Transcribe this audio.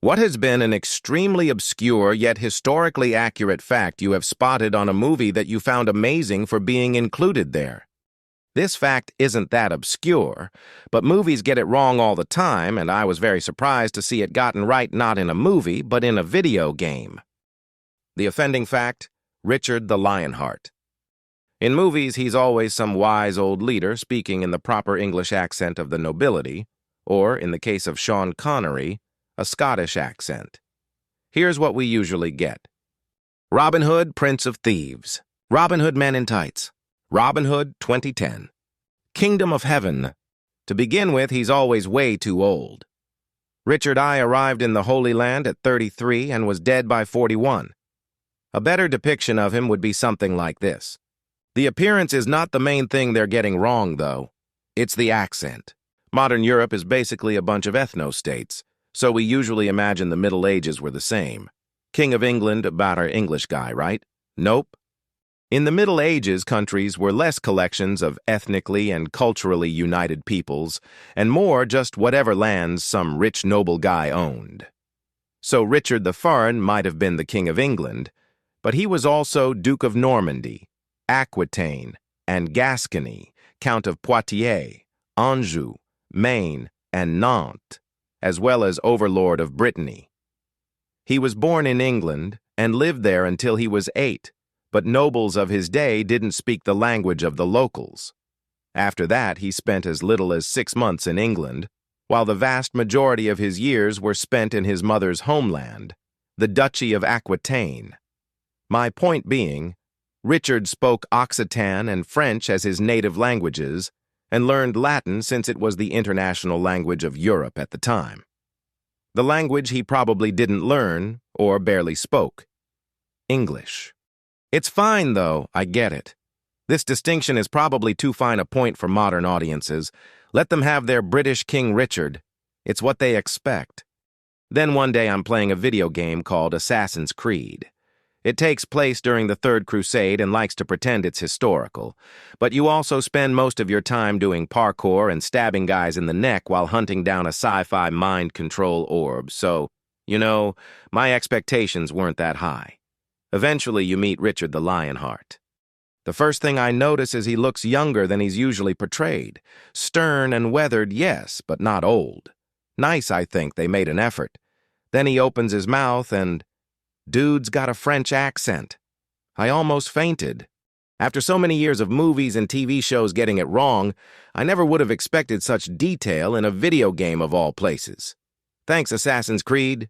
What has been an extremely obscure yet historically accurate fact you have spotted on a movie that you found amazing for being included there? This fact isn't that obscure, but movies get it wrong all the time, and I was very surprised to see it gotten right not in a movie, but in a video game. The offending fact: Richard the Lionheart. In movies, he's always some wise old leader speaking in the proper English accent of the nobility, or, in the case of Sean Connery, a Scottish accent. Here's what we usually get. Robin Hood, Prince of Thieves. Robin Hood Men in Tights. Robin Hood 2010. Kingdom of Heaven. To begin with, he's always way too old. Richard I arrived in the Holy Land at 33 and was dead by 41. A better depiction of him would be something like this. The appearance is not the main thing they're getting wrong, though. It's the accent. Modern Europe is basically a bunch of ethno-states, so we usually imagine the Middle Ages were the same. King of England, about our English guy, right? Nope. In the Middle Ages, countries were less collections of ethnically and culturally united peoples, and more just whatever lands some rich noble guy owned. So Richard the Foreign might have been the King of England, but he was also Duke of Normandy, Aquitaine, and Gascony, Count of Poitiers, Anjou, Maine, and Nantes, as well as Overlord of Brittany. He was born in England and lived there until he was 8, but nobles of his day didn't speak the language of the locals. After that, he spent as little as 6 months in England, while the vast majority of his years were spent in his mother's homeland, the Duchy of Aquitaine. My point being, Richard spoke Occitan and French as his native languages, and learned Latin since it was the international language of Europe at the time. The language he probably didn't learn, or barely spoke: English. It's fine, though, I get it. This distinction is probably too fine a point for modern audiences. Let them have their British King Richard. It's what they expect. Then one day I'm playing a video game called Assassin's Creed. It takes place during the Third Crusade and likes to pretend it's historical, but you also spend most of your time doing parkour and stabbing guys in the neck while hunting down a sci-fi mind control orb, so, my expectations weren't that high. Eventually, you meet Richard the Lionheart. The first thing I notice is he looks younger than he's usually portrayed. Stern and weathered, yes, but not old. Nice, I think, they made an effort. Then he opens his mouth and... dude's got a French accent. I almost fainted. After so many years of movies and TV shows getting it wrong, I never would have expected such detail in a video game of all places. Thanks, Assassin's Creed.